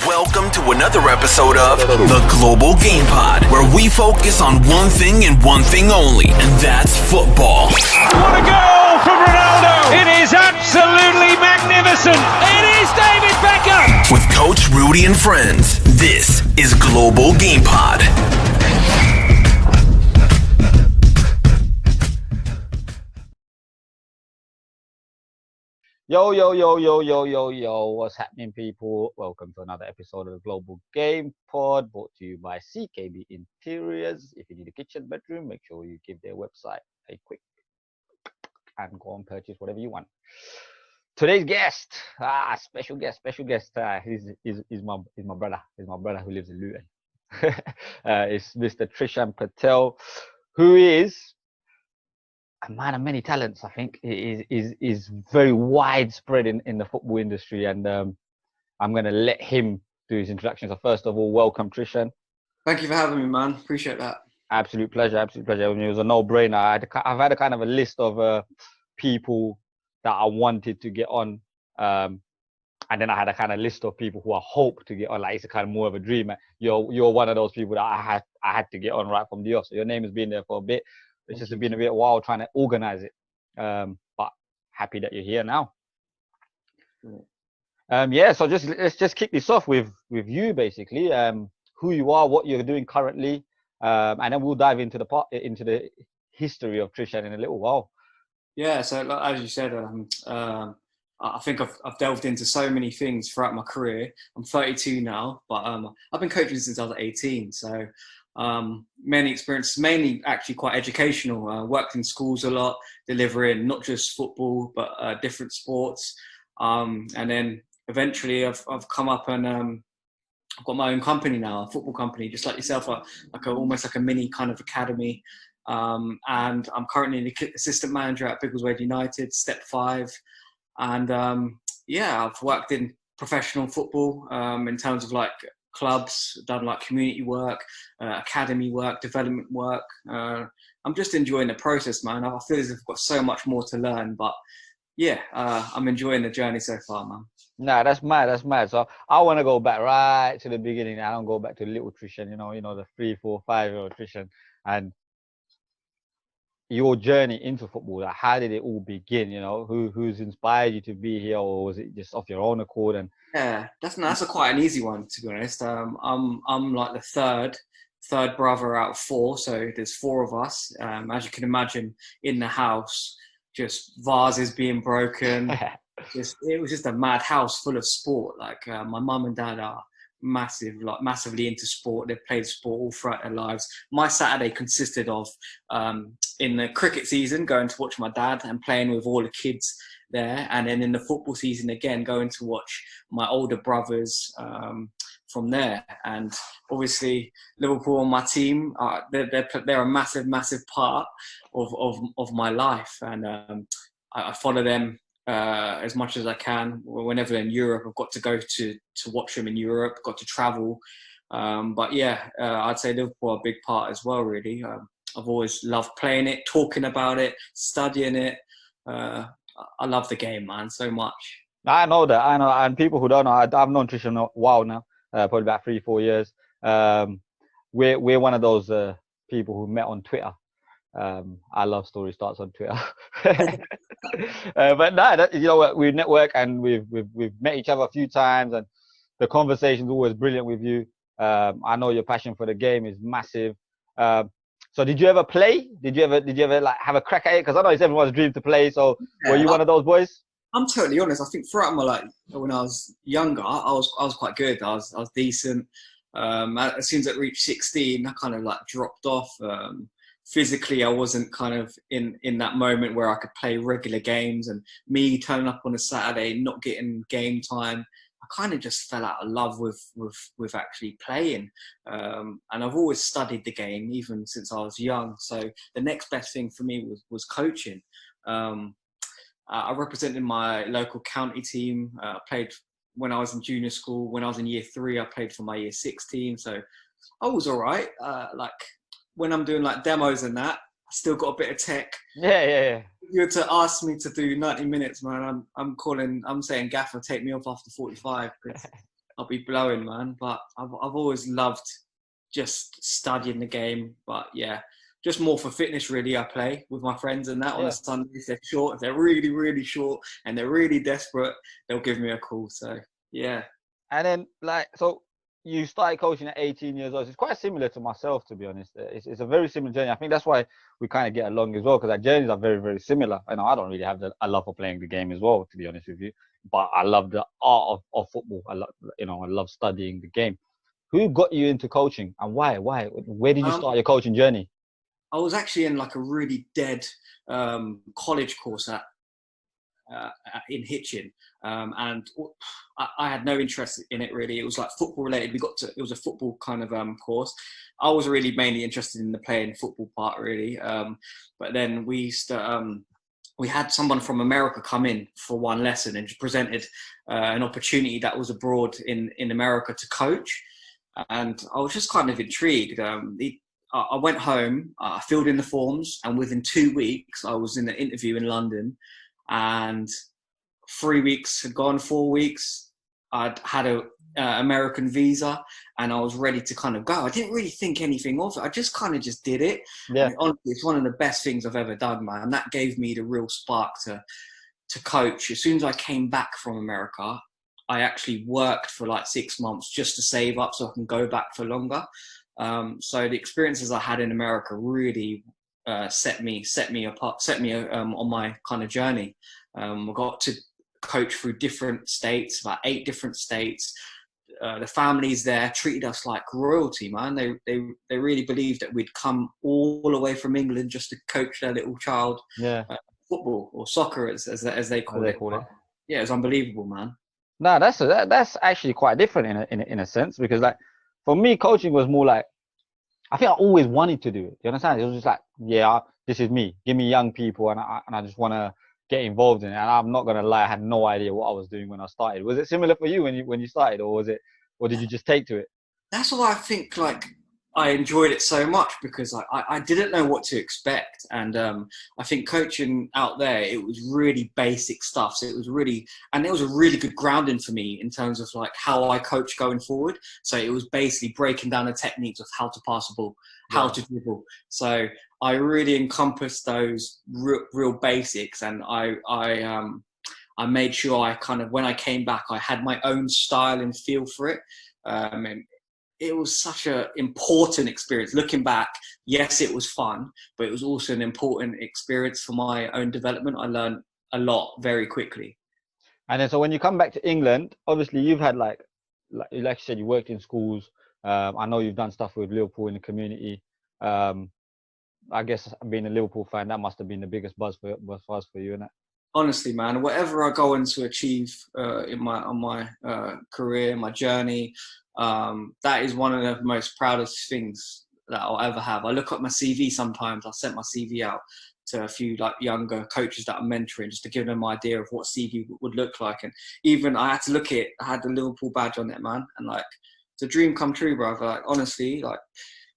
Welcome to another episode of the Global Game Pod, where we focus on one thing and one thing only, and that's football. What a goal from Ronaldo! It is absolutely magnificent. It is David Beckham. With Coach Rudy and friends, this is Global Game Pod. Yo, what's happening, people? Welcome to another episode of the Global Game Pod, brought to you by CKB Interiors. If you need a kitchen, bedroom, make sure you give their website a quick and go and purchase whatever you want. Today's guest, special guest, he's my brother. He's my brother who lives in Luton. It's Mr. Trishan Patel, who is a man of many talents. I think is very widespread in the football industry, and I'm going to let him do his introduction. So first of all, welcome, Trishan. Thank you for having me, man. Appreciate that. Absolute pleasure. It was a no-brainer. I've had a kind of a list of people that I wanted to get on, and then I had a kind of list of people who I hope to get on. Like, it's a kind of more of a dream. You're one of those people that I had to get on right from the off. So your name has been there for a bit. It's just been a bit wild trying to organize it, but happy that you're here now. So let's just kick this off with you, basically. Who you are, what you're doing currently, and then we'll dive into the history of Trishan in a little while. Yeah, so as you said, I think I've delved into so many things throughout my career. I'm 32 now, but I've been coaching since I was 18. So many experiences, mainly actually quite educational. Worked in schools a lot, delivering not just football but different sports. And then eventually I've come up and I've got my own company now, a football company, just like yourself, almost like a mini kind of academy. And I'm currently the assistant manager at Biggleswade Utd, Step 5. And I've worked in professional football in terms of like clubs, done like community work, academy work, development work. I'm just enjoying the process, man. I feel as if I've got so much more to learn, but I'm enjoying the journey so far, man. Nah, that's mad. So I want to go back right to the beginning. I don't go back to little Trishan, you know, the 3, 4, 5-year-old Trishan, and your journey into football. Like, how did it all begin? You know, who's inspired you to be here, or was it just off your own accord? And yeah, that's quite an easy one, to be honest. I'm like the third brother out of 4, so there's 4 of us. As you can imagine, in the house, just vases being broken. It was just a mad house full of sport. Like my mum and dad are massively into sport. They've played sport all throughout their lives. My Saturday consisted of in the cricket season going to watch my dad and playing with all the kids there, and then in the football season again going to watch my older brothers from there. And obviously Liverpool on my team, they're a massive part of my life, and I follow them as much as I can. Whenever they're in Europe, I've got to go to watch them in Europe, got to travel. I'd say Liverpool are a big part as well, really. I've always loved playing it, talking about it, studying it. I love the game, man, so much. I know. And people who don't know, I've known Trishan a while now, probably about 3-4 years. We're one of those people who met on Twitter. Our love story starts on Twitter. But you know what? We network and we've met each other a few times, and the conversation's always brilliant with you. I know your passion for the game is massive. So did you ever play? Did you ever like have a crack at it? Because I know it's everyone's dream to play. So were you one of those boys? I'm totally honest. I think throughout my life, when I was younger, I was quite good. I was decent. As soon as I reached 16, I kind of like dropped off. Physically, I wasn't kind of in that moment where I could play regular games, and me turning up on a Saturday, not getting game time, I kind of just fell out of love with actually playing. And I've always studied the game, even since I was young. So the next best thing for me was coaching. I represented my local county team. I played when I was in junior school. When I was in year 3, I played for my year 6 team. So I was all right. Like, when I'm doing like demos and that, I still got a bit of tech. Yeah. If you were to ask me to do 90 minutes, man, I'm saying Gaffer, take me off after 45. I'll be blowing, man. But I've always loved just studying the game. But yeah, just more for fitness, really. I play with my friends and that on a Sunday. If they're short, if they're really, really short and they're really desperate, they'll give me a call. So yeah. And then, like, so you started coaching at 18 years old. It's quite similar to myself, to be honest. It's a very similar journey. I think that's why we kind of get along as well, because our journeys are very, very similar. I know I don't really have a love for playing the game as well, to be honest with you. But I love the art of football. I love studying the game. Who got you into coaching and why? Where did you start your coaching journey? I was actually in like a really dead college course in Hitchin, and I had no interest in it really. It was like football related. It was a football kind of course. I was really mainly interested in the playing football part really, but then we had someone from America come in for one lesson and just presented an opportunity that was abroad in America to coach, and I was just kind of intrigued. I went home, I filled in the forms, and within 2 weeks I was in an interview in London. And 3 weeks had gone, 4 weeks, I'd had a American visa and I was ready to kind of go. I didn't really think anything of it. I just kind of just did it. Yeah. And honestly, it's one of the best things I've ever done, man. And that gave me the real spark to coach. As soon as I came back from America, I actually worked for like 6 months just to save up so I can go back for longer. So the experiences I had in America really set me apart, on my kind of journey. I got to coach through different states, about 8 different states. The families there treated us like royalty, man. They really believed that we'd come all the way from England just to coach their little child football or soccer, as they call it. Yeah, it's unbelievable, man. No, that's actually quite different in a sense, because like for me, coaching was more like, I think I always wanted to do it. You understand? It was just like, yeah, this is me. Give me young people, and I just want to get involved in it. And I'm not gonna lie, I had no idea what I was doing when I started. Was it similar for you when you started, or did you just take to it? That's why I think like I enjoyed it so much, because I didn't know what to expect. And I think coaching out there, it was really basic stuff. So it was a really good grounding for me in terms of like how I coach going forward. So it was basically breaking down the techniques of how to pass a ball, how to dribble. So I really encompassed those real basics. And I made sure I kind of, when I came back, I had my own style and feel for it. And it was such an important experience. Looking back, yes, it was fun, but it was also an important experience for my own development. I learned a lot very quickly. And then, so when you come back to England, obviously you've had like you said, you worked in schools. I know you've done stuff with Liverpool in the community. I guess being a Liverpool fan, that must have been the biggest buzz for you, innit? Honestly, man, whatever I go on to achieve on my career, my journey, that is one of the most proudest things that I'll ever have. I look at my CV sometimes. I sent my CV out to a few like younger coaches that I'm mentoring, just to give them an idea of what CV would look like. And even I had to look at it. I had the Liverpool badge on it, man, and like it's a dream come true, brother. Like honestly, like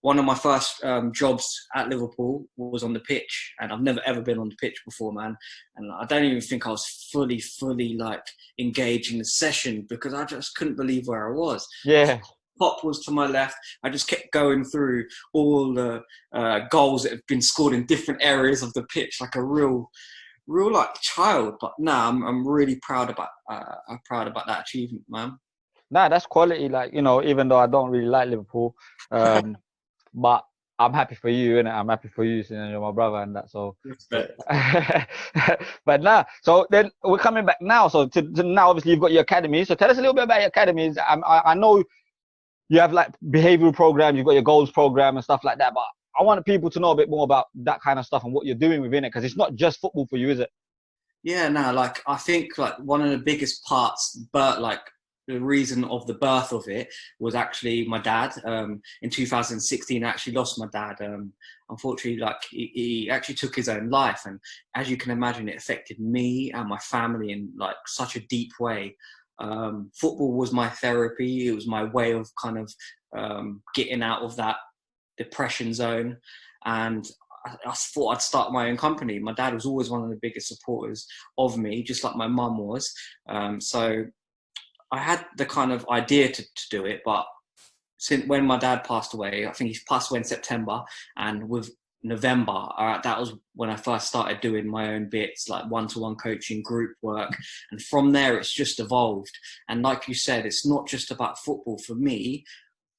one of my first jobs at Liverpool was on the pitch, and I've never ever been on the pitch before, man. And I don't even think I was fully like engaged in the session, because I just couldn't believe where I was. Yeah. Pop was to my left. I just kept going through all the goals that have been scored in different areas of the pitch, like a real like child. But now I'm really proud about that achievement, man. Nah, that's quality. Like, even though I don't really like Liverpool, but I'm happy for you, and I'm happy for you, since you're my brother and that. So, but nah. So then we're coming back now. So to now, obviously you've got your academy. So tell us a little bit about your academies. I know you have like behavioral programs, you've got your goals program and stuff like that. But I want people to know a bit more about that kind of stuff and what you're doing within it, because it's not just football for you, is it? Yeah, no. Like I think like one of the biggest parts, but like the reason of the birth of it was actually my dad. In 2016, I actually lost my dad. Unfortunately, like he actually took his own life, and as you can imagine, it affected me and my family in like such a deep way. Football was my therapy. It was my way of kind of getting out of that depression zone, and I thought I'd start my own company. My dad was always one of the biggest supporters of me, just like my mum was. So I had the kind of idea to do it, but since when my dad passed away, I think he passed away in September, and with November, that was when I first started doing my own bits, like one-to-one coaching, group work. And from there, it's just evolved. And like you said, it's not just about football. For me,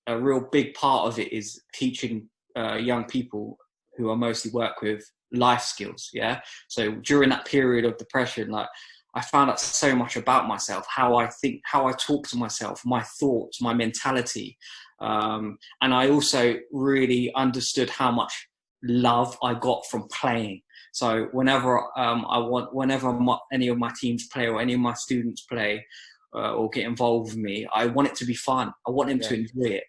a real big part of it is teaching young people who I mostly work with life skills. Yeah. So during that period of depression, like, I found out so much about myself, how I think, how I talk to myself, my thoughts, my mentality. And I also really understood how much love I got from playing. So whenever any of my teams play or any of my students play or get involved with me, I want it to be fun. I want them to enjoy it.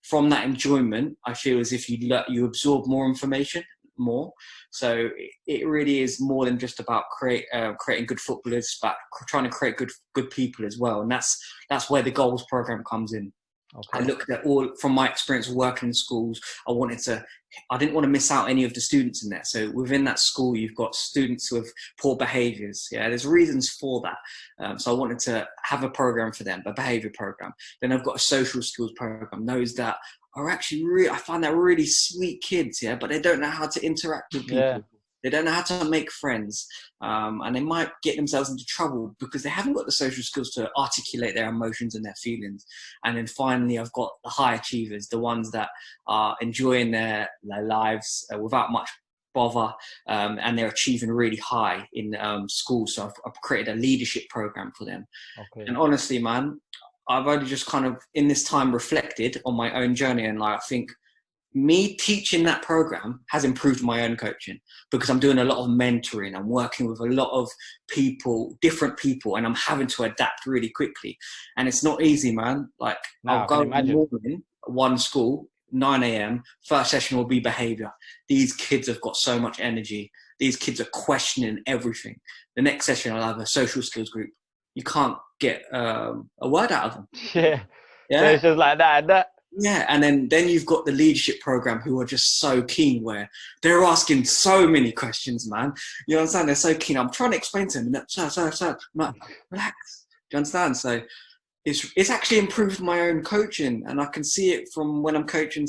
From that enjoyment, I feel as if you absorb more information more. So it really is more than just about creating good footballers, but trying to create good people as well. And that's where the goals program comes in. Okay. I looked at all from my experience of working in schools. I didn't want to miss out any of the students in there. So within that school, you've got students with poor behaviours. Yeah, there's reasons for that. So I wanted to have a program for them, a behaviour program. Then I've got a social skills program. Those that are actually I find they're really sweet kids, yeah, but they don't know how to interact with people. Yeah. They don't know how to make friends, and they might get themselves into trouble because they haven't got the social skills to articulate their emotions and their feelings. And then finally, I've got the high achievers, the ones that are enjoying their lives without much bother, and they're achieving really high in school. So I've created a leadership program for them. Okay. And honestly, man, I've only just kind of in this time reflected on my own journey, and like, I think me teaching that program has improved my own coaching because I'm doing a lot of mentoring. I'm working with a lot of people, different people, and I'm having to adapt really quickly. And it's not easy, man. Like, I'll go in the morning, one school, 9 a.m., first session will be behavior. These kids have got so much energy. These kids are questioning everything. The next session, I'll have a social skills group. You can't get a word out of them. Yeah. So it's just like that and that. Yeah, and then you've got the leadership program who are just so keen, where they're asking so many questions, man. You understand? They're so keen. I'm trying to explain to them, sir, I'm like, relax. Do you understand? So it's actually improved my own coaching, and I can see it from when I'm coaching at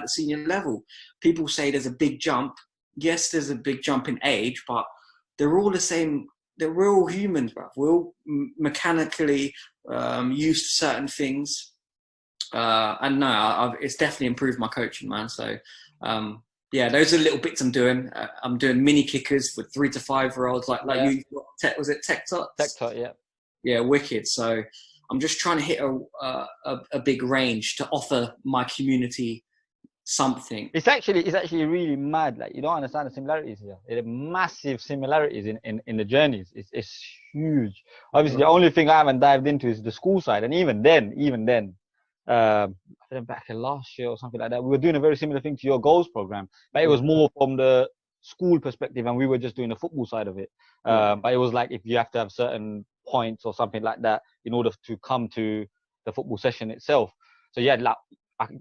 the senior level. People say there's a big jump. Yes, there's a big jump in age, but they're all the same. We're all humans, bro. We're all mechanically used to certain things. And no, it's definitely improved my coaching, man. So, yeah, those are little bits I'm doing. I'm doing mini kickers for 3 to 5 year olds, like you. Was it Tech Tot? Tech Tot, yeah. Yeah, wicked. So I'm just trying to hit a big range to offer my community something. It's actually really mad. Like, you don't understand the similarities here. There are massive similarities in the journeys. It's huge. Obviously, the only thing I haven't dived into is the school side, and even then. I think back in last year or something like that, we were doing a very similar thing to your goals program, but it was more from the school perspective, and we were just doing the football side of it. But it was like, if you have to have certain points or something like that in order to come to the football session itself. So yeah, like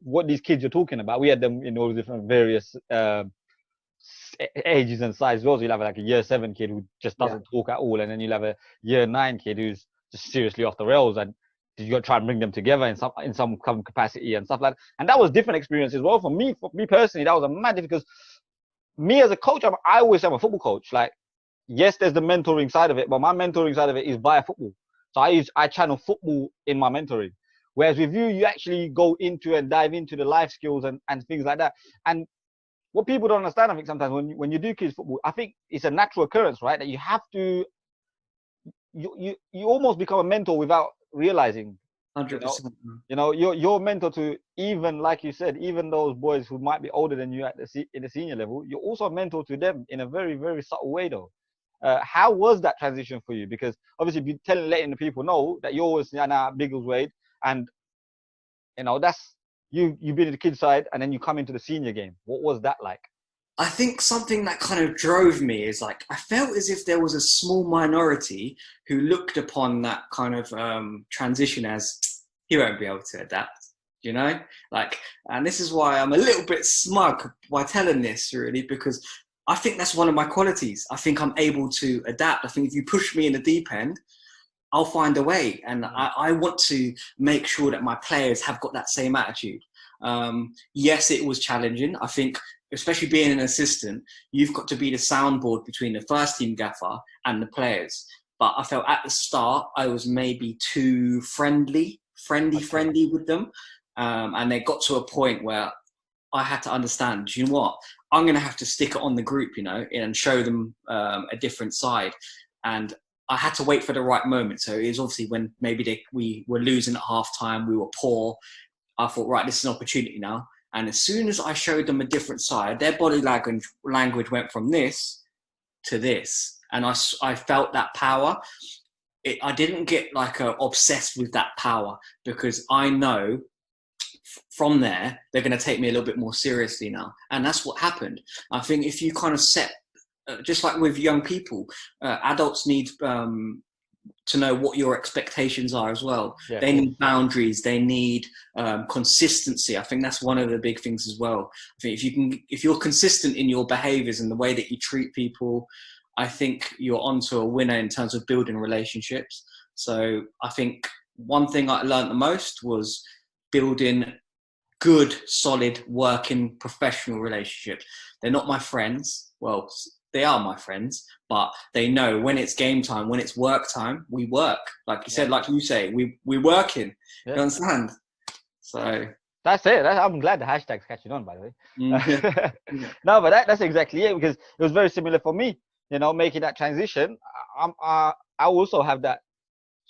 what these kids you're talking about, we had them in all different various ages and sizes. Also, you'll have like a year 7 kid who just doesn't talk at all, and then you'll have a year 9 kid who's just seriously off the rails, and you got to try and bring them together in some capacity and stuff like that. And that was different experience as well for me personally. That was a mad, because me as a coach, I always say I'm a football coach. Like, yes, there's the mentoring side of it, but my mentoring side of it is via football. So I channel football in my mentoring. Whereas with you actually go into and dive into the life skills and things like that. And what people don't understand, I think sometimes when you do kids football, I think it's a natural occurrence, right? That you have to, you almost become a mentor without realizing. 100%. You know, you're mentor to, even like you said, even those boys who might be older than you in the senior level. You're also a mentor to them in a very, very subtle way, though. How was that transition for you? Because obviously, you're letting the people know that you're always Biggleswade, and you know that's you've been in the kids side, and then you come into the senior game. What was that like? I think something that kind of drove me is, like, I felt as if there was a small minority who looked upon that kind of transition as, he won't be able to adapt, you know? Like, and this is why I'm a little bit smug by telling this, really, because I think that's one of my qualities. I think I'm able to adapt. I think if you push me in the deep end, I'll find a way. And I want to make sure that my players have got that same attitude. Yes, it was challenging. I think, especially being an assistant, you've got to be the soundboard between the first team gaffer and the players. But I felt at the start I was maybe too friendly with them. And they got to a point where I had to understand, do you know what? I'm going to have to stick it on the group, and show them a different side. And I had to wait for the right moment. So it was obviously when maybe we were losing at half time, we were poor. I thought, right, this is an opportunity now. And as soon as I showed them a different side, their body language went from this to this. And I felt that power. I didn't get obsessed with that power, because I know from there, they're going to take me a little bit more seriously now. And that's what happened. I think if you kind of set, just like with young people, adults need to know what your expectations are as well. Yeah, they need boundaries. They need consistency. I think that's one of the big things as well. I think if you're consistent in your behaviors and the way that you treat people, I think you're onto a winner in terms of building relationships. So I think one thing I learned the most was building good, solid, working, professional relationships. They're not my friends. Well, they are my friends, but they know when it's game time, when it's work time, we work. Like you said, like you say, we're working. Yeah. You understand? So that's it. I'm glad the hashtag's catching on, by the way. Yeah. No, but that's exactly it, because it was very similar for me. Making that transition. I also have that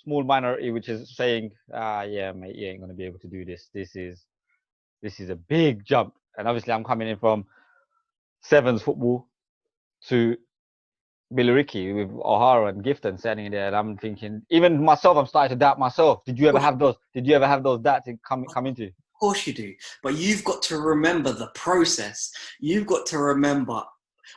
small minority which is saying, yeah, mate, you ain't gonna be able to do this. This is a big jump. And obviously I'm coming in from sevens football to Billericay with O'Hara and Gifton standing there, and I'm thinking, even myself, I'm starting to doubt myself. Did you ever have those doubts to come into? Of course you do. But you've got to remember the process. You've got to remember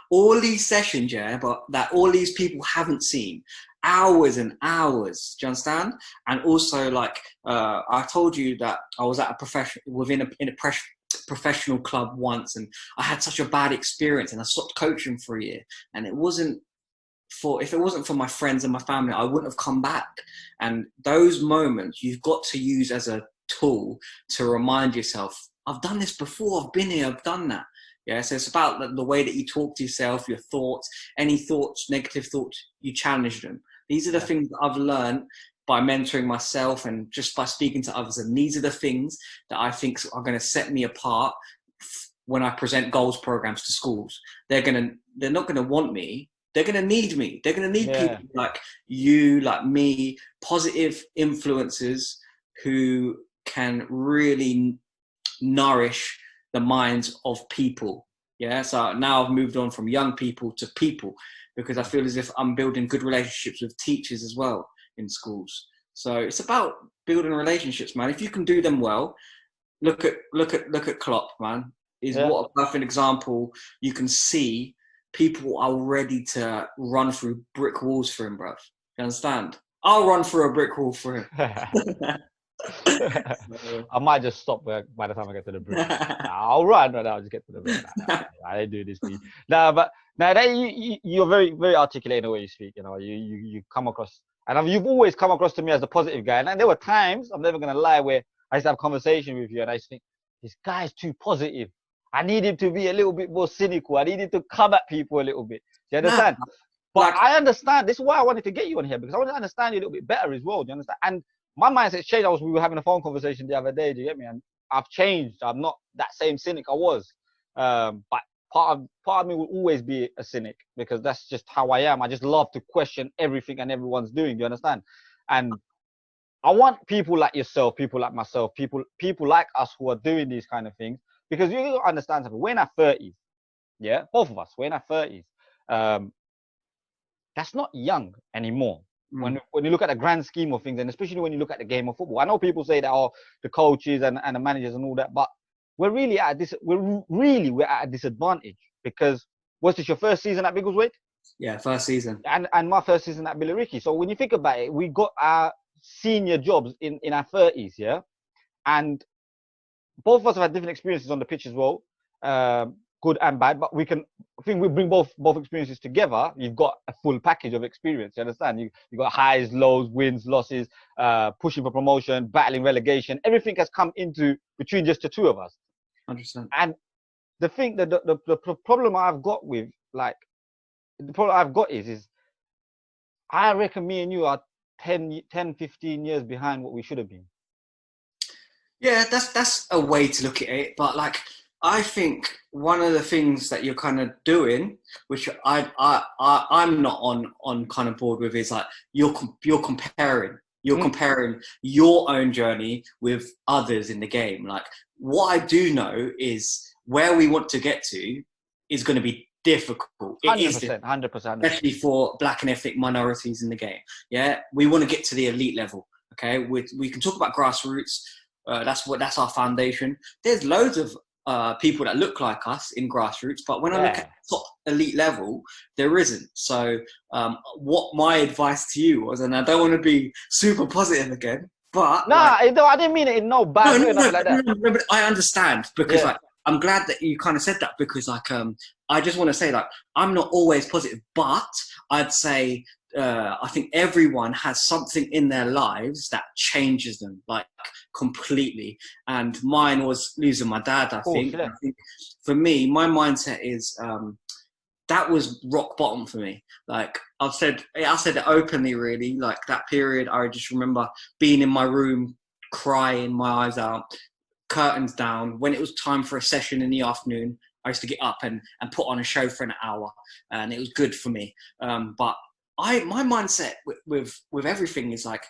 all these sessions, but that all these people haven't seen. Hours and hours, do you understand? And also, I told you that I was at a professional club once, and I had such a bad experience, and I stopped coaching for a year. And if it wasn't for my friends and my family, I wouldn't have come back. And those moments you've got to use as a tool to remind yourself, I've done this before, I've been here, I've done that. Yeah, so it's about the way that you talk to yourself, your thoughts, any thoughts, negative thoughts, you challenge them. These are the things that I've learned by mentoring myself and just by speaking to others. And these are the things that I think are going to set me apart when I present goals programs to schools. They're not going to want me. They're going to need me. They're going to need people like you, like me, positive influencers who can really nourish the minds of people. Yeah. So now I've moved on from young people to people, because I feel as if I'm building good relationships with teachers as well in schools. So it's about building relationships, man. If you can do them well, look at Klopp, man. What a perfect example. You can see people are ready to run through brick walls for him, bruv. You understand? I'll run through a brick wall for him. I might just stop by the time I get to the brick. I'll run, but I'll just get to the brick. I didn't do this to you. But you're very, very articulate in the way you speak. You come across, and you've always come across to me as a positive guy. And there were times, I'm never gonna lie, where I used to have a conversation with you, and I used to think, this guy's too positive. I need him to be a little bit more cynical. I need him to come at people a little bit. Do you understand? But I understand. This is why I wanted to get you on here, because I want to understand you a little bit better as well. Do you understand? And my mindset's changed. We were having a phone conversation the other day. Do you get me? And I've changed. I'm not that same cynic I was. But part of me will always be a cynic, because that's just how I am. I just love to question everything and everyone's doing. Do you understand? And I want people like yourself, people like myself, people like us who are doing these kind of things, because you gotta understand something. We're in our 30s. Yeah, both of us. We're in our 30s. That's not young anymore. When you look at the grand scheme of things, and especially when you look at the game of football. I know people say that the coaches and the managers and all that, but we're really at a disadvantage, because was this your first season at Biggleswade? Yeah, first season. And my first season at Billericay. So when you think about it, we got our senior jobs in our 30s, yeah? And both of us have had different experiences on the pitch as well. good and bad, but I think we bring both experiences together. You've got a full package of experience. You understand? You got highs, lows, wins, losses, pushing for promotion, battling relegation. Everything has come into between just the two of us. 100%. And the thing that the problem I've got with the problem I've got is I reckon me and you are 10, 15 years behind what we should have been. Yeah, that's a way to look at it. But like, I think one of the things that you're kind of doing, which I'm not on kind of board with, is like you're comparing your own journey with others in the game. Like, what I do know is where we want to get to is going to be difficult. 100%, 100%, especially for black and ethnic minorities in the game. Yeah, we want to get to the elite level. Okay, we can talk about grassroots. That's our foundation. There's loads of people that look like us in grassroots, but when I look at top elite level, there isn't. So what my advice to you was, and I don't want to be super positive again, but I didn't mean it in no bad way, nothing like that. No, but I understand, because like, I'm glad that you kind of said that, because like I just want to say, like, I'm not always positive, but I'd say I think everyone has something in their lives that changes them, like, completely. And mine was losing my dad, I think. Yeah. I think for me, my mindset is that was rock bottom for me. Like, I said it openly, really. Like, that period, I just remember being in my room, crying my eyes out, curtains down. When it was time for a session in the afternoon, I used to get up and put on a show for an hour, and it was good for me. But my mindset with everything is like,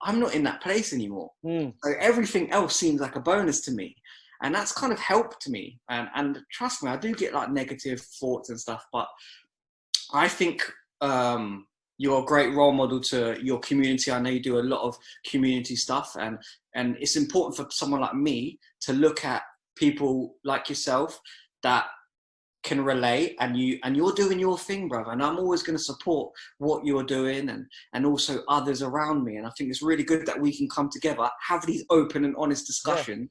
I'm not in that place anymore. So everything else seems like a bonus to me. And that's kind of helped me. And trust me, I do get like negative thoughts and stuff, but I think you're a great role model to your community. I know you do a lot of community stuff, and it's important for someone like me to look at people like yourself that can relate, and you're doing your thing, brother. And I'm always going to support what you're doing, and also others around me. And I think it's really good that we can come together, have these open and honest discussions,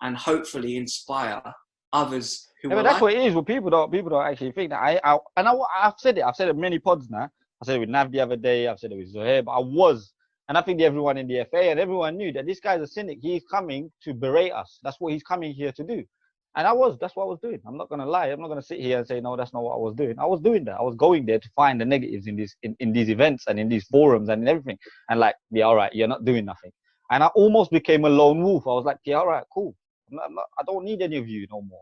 and hopefully inspire others who but that's what it is. Well, people don't actually think that. I've said it. I've said it many pods now. I said it with Nav the other day. I've said it with Zohair. But and I think everyone in the FA and everyone knew that this guy's a cynic. He's coming to berate us. That's what he's coming here to do. And that's what I was doing. I'm not gonna lie. I'm not gonna sit here and say no, that's not what I was doing. I was doing that. I was going there to find the negatives in these events and in these forums and in everything. And like, yeah, all right, you're not doing nothing. And I almost became a lone wolf. I was like, yeah, all right, cool. I don't need any of you no more.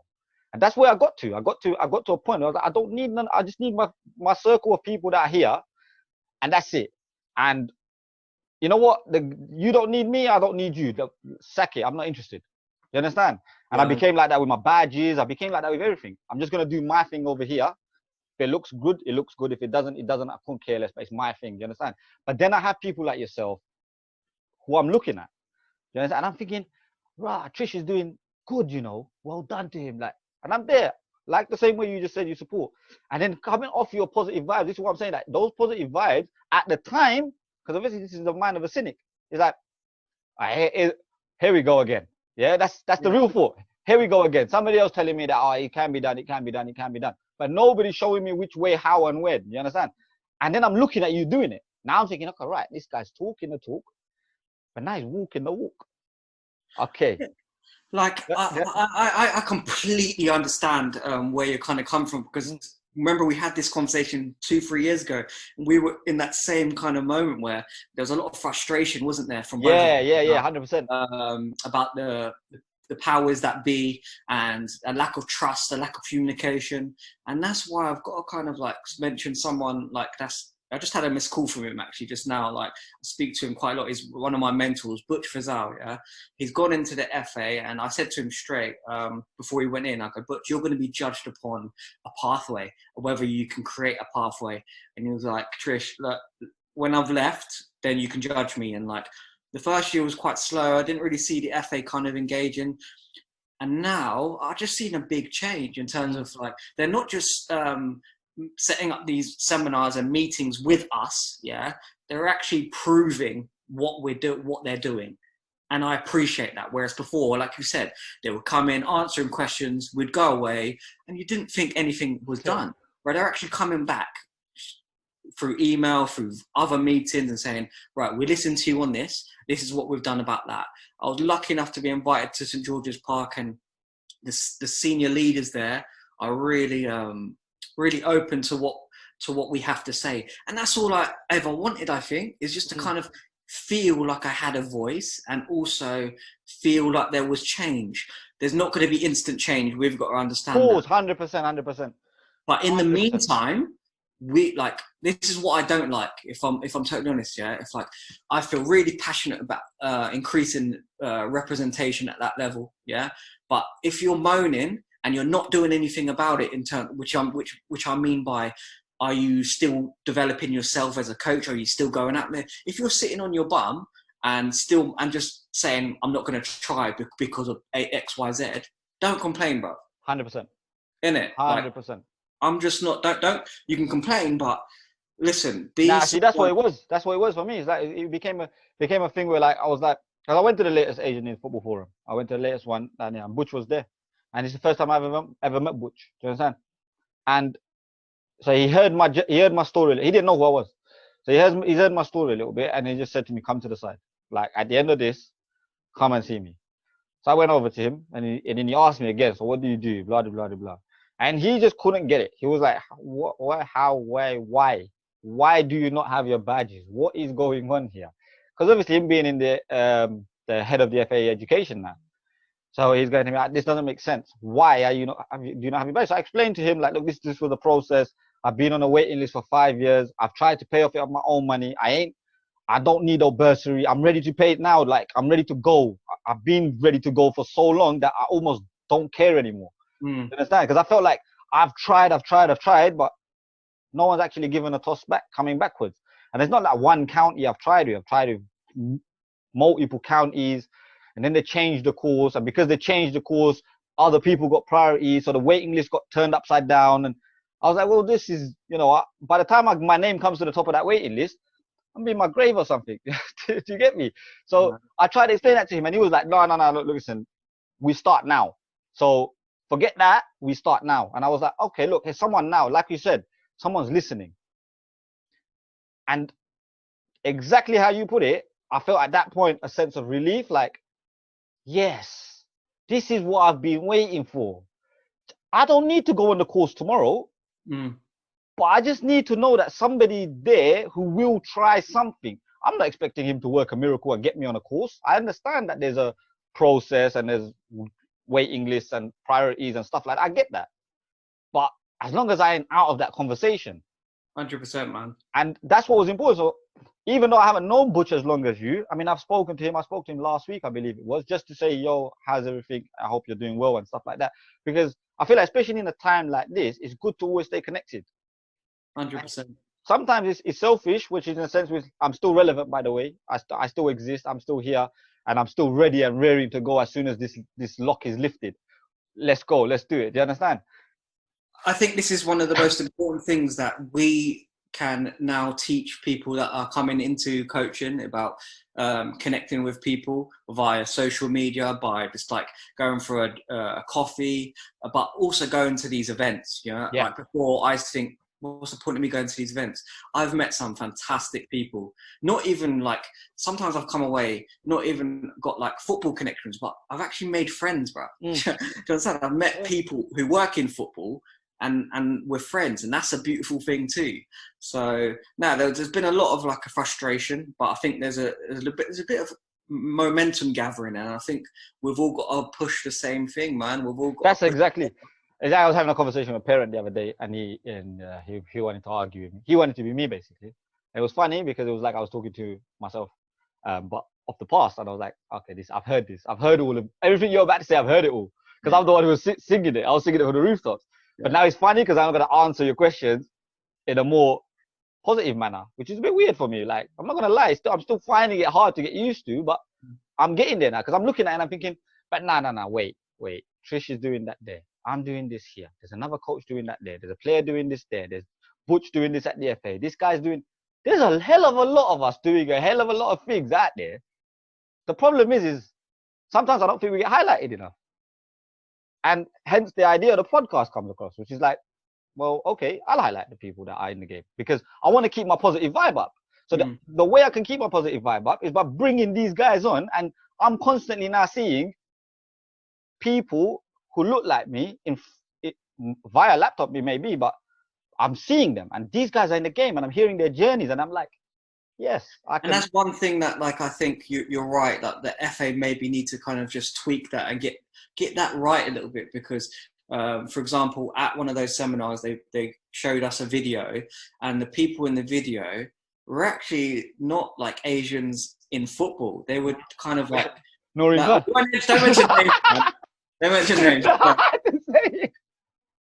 And that's where I got to. I got to a point where I was like, I don't need none. I just need my circle of people that are here, and that's it. And you know what? You don't need me. I don't need you. Sack it. I'm not interested. You understand? And I became like that with my badges. I became like that with everything. I'm just gonna do my thing over here. If it looks good, it looks good. If it doesn't, it doesn't. I couldn't care less. But it's my thing. You understand? But then I have people like yourself who I'm looking at. You understand? And I'm thinking, right, Trish is doing good. You know, well done to him. Like, and I'm there, like the same way you just said you support. And then coming off your positive vibes. This is what I'm saying. Like, those positive vibes at the time, because obviously this is the mind of a cynic. It's like, here we go again. Yeah, that's the real thought. Here we go again. Somebody else telling me that, it can be done, it can be done, it can be done. But nobody's showing me which way, how, and when. You understand? And then I'm looking at you doing it. Now I'm thinking, okay, right, this guy's talking the talk, but now he's walking the walk. Okay. Like, I completely understand where you're kind of come from, because remember we had this conversation 2-3 years ago, and we were in that same kind of moment where there was a lot of frustration, wasn't there, from 100%, about the powers that be, and a lack of trust, a lack of communication. And that's why I've got to kind of like mention someone like I just had a missed call from him actually just now. Like, I speak to him quite a lot. He's one of my mentors, Butch Fazal. Yeah, he's gone into the FA, and I said to him straight before he went in, I go, Butch, you're going to be judged upon a pathway, whether you can create a pathway. And he was like, Trish, look, when I've left, then you can judge me. And like, the first year was quite slow. I didn't really see the FA kind of engaging. And now I've just seen a big change in terms of like, they're not just setting up these seminars and meetings with us. Yeah, they're actually proving what they're doing. And I appreciate that. Whereas before, like you said, they would come in, answering questions, we'd go away, and you didn't think anything was done. Right? They're actually coming back through email, through other meetings, and saying, right, we listened to you on this. This is what we've done about that. I was lucky enough to be invited to St George's Park, and the senior leaders there are really, really open to what we have to say. And that's all I ever wanted, I think, is just to kind of feel like I had a voice, and also feel like there was change. There's not going to be instant change. We've got to understand that. 100%, 100%. But in the meantime, this is what I don't like. If I'm totally honest, yeah. It's like I feel really passionate about increasing representation at that level, yeah. But if you're moaning and you're not doing anything about it which I mean by, are you still developing yourself as a coach? Are you still going out there? If you're sitting on your bum and just saying, I'm not going to try because of X, Y, Z, don't complain, bro. 100%. Innit? 100%. I'm just not, don't, you can complain, but listen. See, that's what it was. That's what it was for me. It's like, it became a thing where, like, I was like, because I went to the latest Asian Youth Football Forum. I went to the latest one, and Butch was there. And it's the first time I've ever met Butch. Do you understand? And so he heard my story. He didn't know who I was. So he heard my story a little bit, and he just said to me, come to the side. Like, at the end of this, come and see me. So I went over to him, and then he asked me again, so what do you do? Blah, blah, blah, blah. And he just couldn't get it. He was like, what, how, why? Why do you not have your badges? What is going on here? Because obviously him being in the head of the FA education now. So he's going to me, this doesn't make sense. Why are you not, do you not have your badge? So I explained to him, like, look, this was the process. I've been on a waiting list for 5 years. I've tried to pay off it of my own money. I don't need a bursary. I'm ready to pay it now. Like, I'm ready to go. I've been ready to go for so long that I almost don't care anymore. You understand? Because I felt like I've tried, but no one's actually given a toss back, coming backwards. And it's not like one county I've tried with multiple counties, and then they changed the course. And because they changed the course, other people got priority. So the waiting list got turned upside down. And I was like, well, this is, by the time my name comes to the top of that waiting list, I'm in my grave or something. Do you get me? So I tried to explain that to him, and he was like, no, look, listen, we start now. So forget that, we start now. And I was like, okay, look, there's someone now, like you said, someone's listening. And exactly how you put it, I felt at that point a sense of relief, like, yes, this is what I've been waiting for. I don't need to go on the course tomorrow, but I just need to know that somebody there who will try something. I'm not expecting him to work a miracle and get me on a course. I understand that there's a process and there's waiting lists and priorities and stuff like that. I get that. But as long as I ain't out of that conversation. 100%, man. And that's what was important. So even though I haven't known Butch as long as you, I mean, I've spoken to him. I spoke to him last week, I believe it was, just to say, yo, how's everything? I hope you're doing well and stuff like that. Because I feel like, especially in a time like this, it's good to always stay connected. 100%. Sometimes it's selfish, which is in a sense, I'm still relevant, by the way. I still exist. I'm still here. And I'm still ready and raring to go as soon as this lock is lifted. Let's go. Let's do it. Do you understand? I think this is one of the most important things that we can now teach people that are coming into coaching about connecting with people via social media, by just like going for a coffee, but also going to these events. Like before, I used to think, what's the point of me going to these events? I've met some fantastic people. Not even like, sometimes I've come away, not even got like football connections, but I've actually made friends, bro. Do you understand? I've met people who work in football and we're friends, and that's a beautiful thing too. So now there's been a lot of like a frustration, but I think there's a bit of momentum gathering, and I think we've all got to push the same thing, man. We've all got. That's exactly. I was having a conversation with a parent the other day, and he wanted to argue with me. He wanted to be me, basically. It was funny because it was like I was talking to myself, but of the past, and I was like, okay, I've heard all of everything you're about to say. I've heard it all because I'm the one who was singing it. I was singing it from the rooftops. Yeah. But now it's funny because I'm going to answer your questions in a more positive manner, which is a bit weird for me. Like, I'm not going to lie, I'm still finding it hard to get used to, but I'm getting there now because I'm looking at it and I'm thinking, but no, wait. Trish is doing that there. I'm doing this here. There's another coach doing that there. There's a player doing this there. There's Butch doing this at the FA. This guy's doing. There's a hell of a lot of us doing a hell of a lot of things out there. the problem is sometimes I don't think we get highlighted enough. And hence the idea of the podcast comes across, which is like, well, okay, I'll highlight the people that are in the game because I want to keep my positive vibe up. So the way I can keep my positive vibe up is by bringing these guys on. And I'm constantly now seeing people who look like me via laptop, it may be, but I'm seeing them. And these guys are in the game and I'm hearing their journeys. And I'm like, yes, I can. And that's one thing that, like, I think you're right, that the FA maybe need to kind of just tweak that and get that right a little bit because, for example, at one of those seminars, they showed us a video and the people in the video were actually not like Asians in football. They were kind of like... Don't mention names, man. Don't mention names. I didn't say it.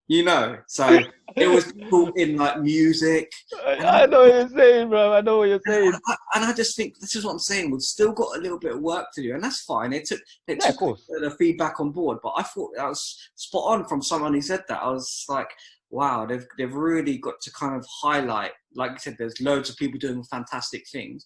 You know, so it was people in like music. I know what you're saying, bro. I know what you're saying. And I just think this is what I'm saying. We've still got a little bit of work to do, and that's fine. It took of course, the feedback on board, but I thought that was spot on from someone who said that. I was like, wow, they've really got to kind of highlight. Like you said, there's loads of people doing fantastic things.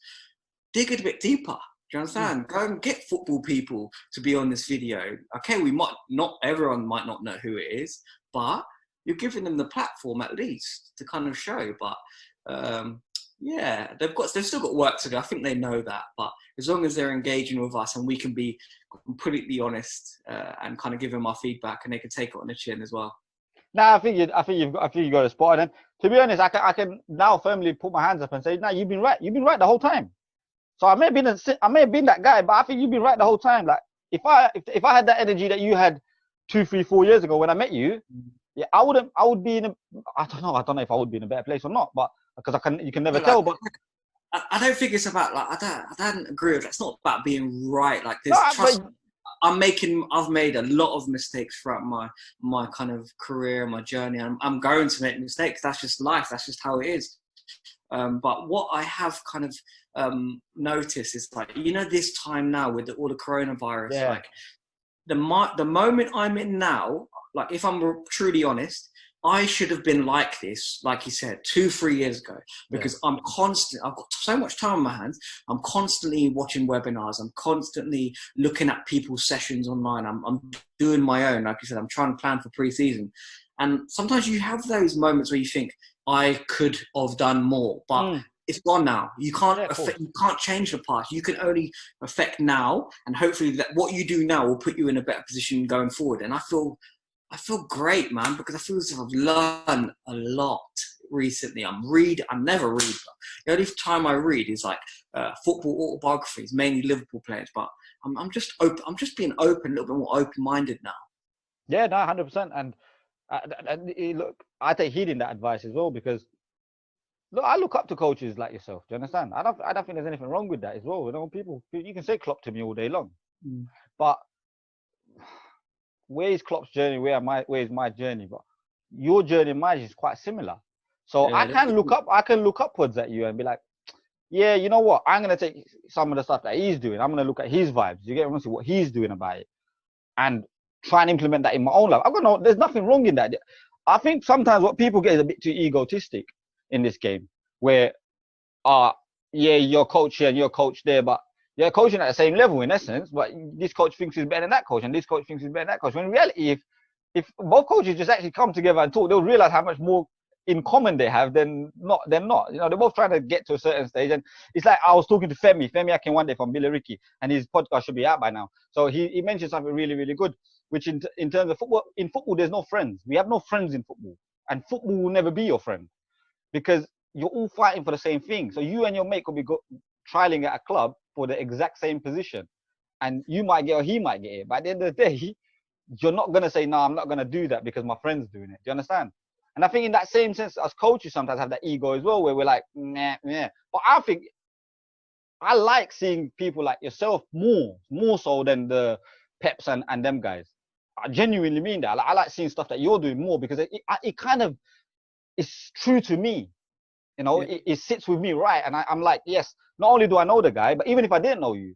Dig it a bit deeper. Do you understand? Go and get football people to be on this video. Okay, everyone might not know who it is, but you're giving them the platform at least to kind of show. But yeah, they've still got work to do. I think they know that. But as long as they're engaging with us and we can be completely honest and kind of give them our feedback, and they can take it on the chin as well. Nah, I think you got a spot. And to be honest, I can now firmly put my hands up and say, nah, you've been right. You've been right the whole time. So I may have been that guy, but I think you've been right the whole time. Like if I had that energy that you had 2, 3, 4 years ago when I met you, yeah, I would be I don't know if I would be in a better place or not, but because you can never tell. But I don't think it's about like I don't agree with that. It's not about being right. Like there's I've made a lot of mistakes throughout my kind of career, my journey. I'm going to make mistakes. That's just life. That's just how it is. But what I have kind of noticed is like, you know, this time now with all the coronavirus, like the moment I'm in now, like if I'm truly honest, I should have been like this, like you said, 2-3 years ago, because I've got so much time on my hands. I'm constantly watching webinars. I'm constantly looking at people's sessions online. I'm doing my own. Like you said, I'm trying to plan for pre-season. And sometimes you have those moments where you think, I could have done more, but it's gone now. You can't you can't change the past. You can only affect now, and hopefully that what you do now will put you in a better position going forward. And I feel great, man, because I feel as if I've learned a lot recently. I never read. The only time I read is like football autobiographies, mainly Liverpool players. But I'm just open. I'm just being open, a little bit more open-minded now. Yeah, no, 100%. And look, I take heed in that advice as well, because look, I look up to coaches like yourself. Do you understand? I don't think there's anything wrong with that as well. You know, you can say Klopp to me all day long, but where is Klopp's journey? Where is my journey? But your journey and mine is quite similar. So I can look upwards at you and be like, yeah, you know what? I'm gonna take some of the stuff that he's doing. I'm gonna look at his vibes. You get to see what he's doing about it, and try and implement that in my own life. There's nothing wrong in that. I think sometimes what people get is a bit too egotistic in this game, where, you're coach here and you're coach there, but you're coaching at the same level in essence, but this coach thinks he's better than that coach, and this coach thinks he's better than that coach. When in reality, if both coaches just actually come together and talk, they'll realize how much more in common they have than not. You know, they're both trying to get to a certain stage. And it's like I was talking to Femi Akinwande from Billericay, and his podcast should be out by now. So he mentioned something really, really good, which in terms of football, in football, there's no friends. We have no friends in football, and football will never be your friend, because you're all fighting for the same thing. So you and your mate could be trialing at a club for the exact same position, and you might get or he might get it. But at the end of the day, you're not going to say, no, I'm not going to do that because my friend's doing it. Do you understand? And I think in that same sense, as coaches sometimes have that ego as well, where we're like, nah. But I think I like seeing people like yourself more so than the Peps and them guys. I genuinely mean that. I like seeing stuff that you're doing more, because it kind of is true to me. You know, it sits with me right. And I'm like, yes, not only do I know the guy, but even if I didn't know you,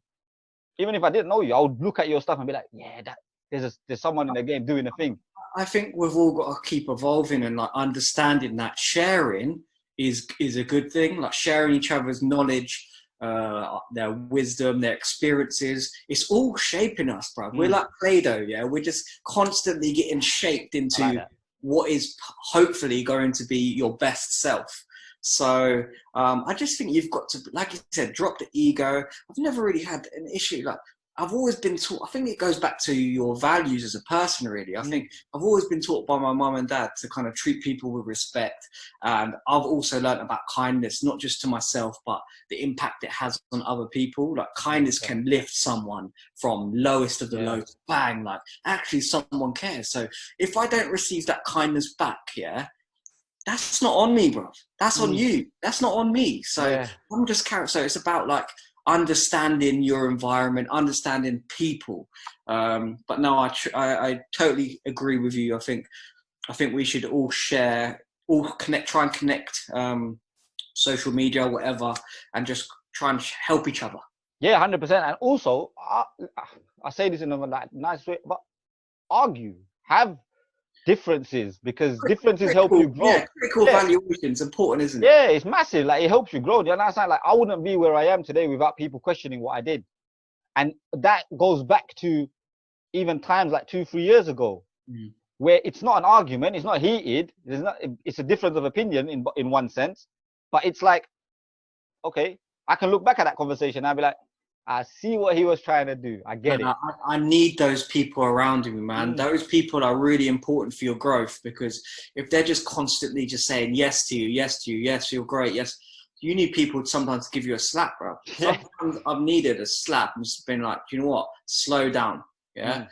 I would look at your stuff and be like, yeah, there's someone in the game doing a thing. I think we've all got to keep evolving and like understanding that sharing is a good thing. Like sharing each other's knowledge their wisdom, their experiences. It's all shaping us, bro. We're Mm. like Play-Doh, yeah? We're just constantly getting shaped I like into that. what is hopefully going to be your best self. So I just think you've got to, like you said, drop the ego. I've never really had an issue. Like, I've always been taught, I think it goes back to your values as a person, really. I think I've always been taught by my mum and dad to kind of treat people with respect. And I've also learned about kindness, not just to myself, but the impact it has on other people. Like, kindness can lift someone from lowest of the low to bang. Like, actually, someone cares. So if I don't receive that kindness back, yeah, that's not on me, bro. That's on you. That's not on me. So I'm just carrying. So it's about like understanding your environment, understanding people. But no, I totally agree with you. I think we should all share, all connect, try and connect, social media, whatever, and just try and help each other. Yeah, 100%. And also, I say this in a nice way, but argue, have differences, because differences help you grow. Yeah, critical evaluation is important, isn't it? Yeah, it's massive. Like, it helps you grow. Do you understand? Like, I wouldn't be where I am today without people questioning what I did. And that goes back to even times like 2-3 years ago, where it's not an argument, it's not heated, it's a difference of opinion in one sense, but it's like, okay, I can look back at that conversation and I'll be like, I see what he was trying to do. I get it. I need those people around me, man. Those people are really important for your growth, because if they're just constantly just saying yes to you, yes to you, yes, you're great, yes, you need people sometimes to give you a slap, bro. Sometimes I've needed a slap and just been like, you know what? Slow down. Yeah.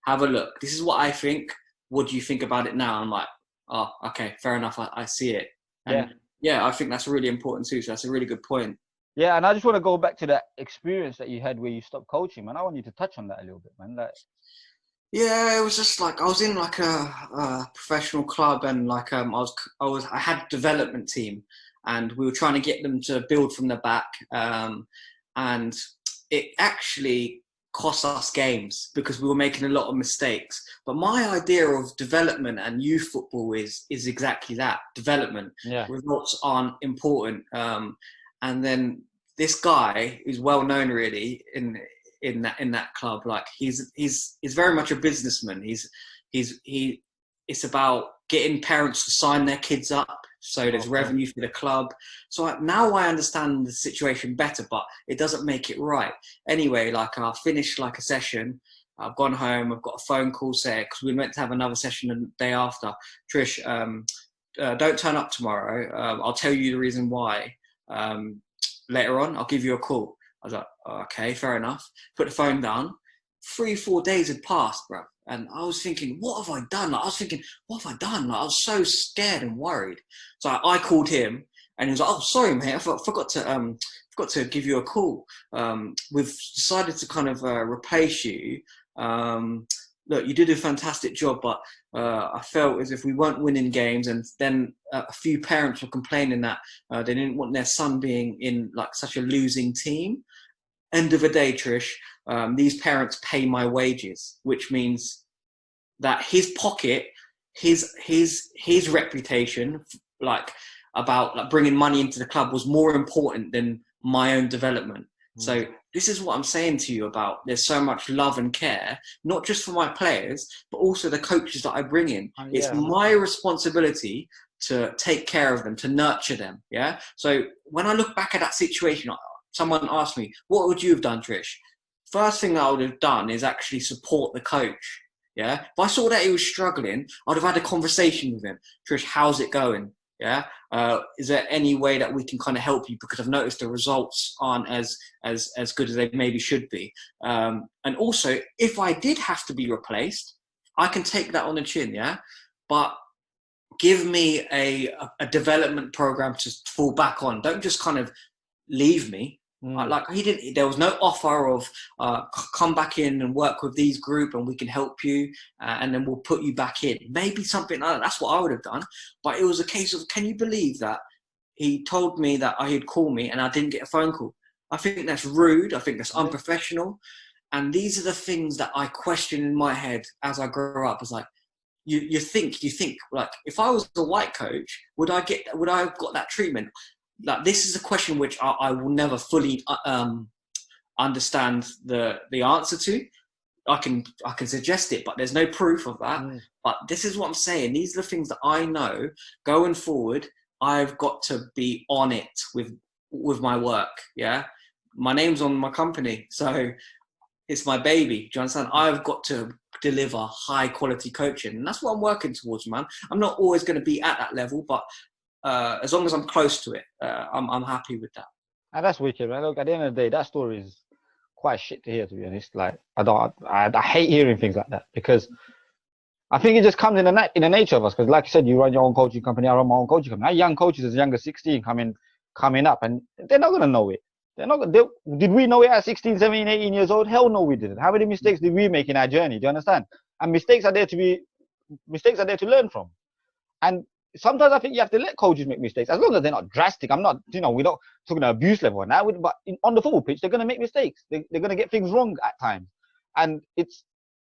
Have a look. This is what I think. What do you think about it now? I'm like, oh, okay, fair enough. I see it. And I think that's really important too. So that's a really good point. Yeah, and I just want to go back to that experience that you had where you stopped coaching, man. I want you to touch on that a little bit, man. Like, yeah, it was just like I was in like a professional club, and like I had a development team, and we were trying to get them to build from the back, and it actually cost us games because we were making a lot of mistakes. But my idea of development and youth football is exactly that, development. Yeah. Results aren't important. And then this guy who's well known really in that club, like he's very much a businessman. It's about getting parents to sign their kids up, so there's revenue for the club. So now I understand the situation better, but it doesn't make it right. Anyway, like I finished like a session, I've gone home, I've got a phone call set because we were meant to have another session the day after. Trish, don't turn up tomorrow. I'll tell you the reason why. Later on, I'll give you a call. I was like, oh, okay, fair enough. Put the phone down. 3-4 days had passed, bro. And I was thinking, what have I done? Like, I was so scared and worried. So I called him, and he was like, oh, sorry, mate. I forgot to give you a call. We've decided to kind of replace you. Look, you did a fantastic job, but I felt as if we weren't winning games, and then a few parents were complaining that they didn't want their son being in like such a losing team. End of the day, Trish, these parents pay my wages, which means that his pocket, his reputation, like about like bringing money into the club, was more important than my own development. So this is what I'm saying to you about there's so much love and care, not just for my players, but also the coaches that I bring in. It's my responsibility to take care of them, to nurture them. Yeah. So when I look back at that situation, someone asked me, what would you have done, Trish? First thing I would have done is actually support the coach. Yeah. If I saw that he was struggling, I'd have had a conversation with him. Trish, how's it going? Yeah. Is there any way that we can kind of help you? Because I've noticed the results aren't as good as they maybe should be. And also, if I did have to be replaced, I can take that on the chin. Yeah. But give me a development program to fall back on. Don't just kind of leave me. Like he didn't. There was no offer of come back in and work with these group, and we can help you, and then we'll put you back in. Maybe something like that. That's what I would have done. But it was a case of, can you believe that he told me that he'd call me and I didn't get a phone call? I think that's rude. I think that's unprofessional. And these are the things that I question in my head as I grow up. It's like you think like, if I was a white coach, would I have got that treatment? like this is a question which I will never fully understand the answer to. I can suggest it, but there's no proof of that. But this is what I'm saying. These are the things that I know going forward. I've got to be on it with my work. Yeah, my name's on my company, so it's my baby. Do you understand? I've got to deliver high quality coaching, and that's what I'm working towards, man. I'm not always going to be at that level, but as long as I'm close to it, I'm happy with that. And that's wicked, man. Look, at the end of the day, that story is quite shit to hear, to be honest. Like, I hate hearing things like that, because I think it just comes in the nature of us. Because, like you said, you run your own coaching company, I run my own coaching company. Our young coaches as young as 16 coming up, and they're not gonna know it. Did we know it at 16, 17, 18 years old? Hell no, we didn't. How many mistakes did we make in our journey? Do you understand? And mistakes are there to learn from. And sometimes I think you have to let coaches make mistakes, as long as they're not drastic. We're not talking about abuse level on that. But on the football pitch, they're going to make mistakes. They're going to get things wrong at times. And it's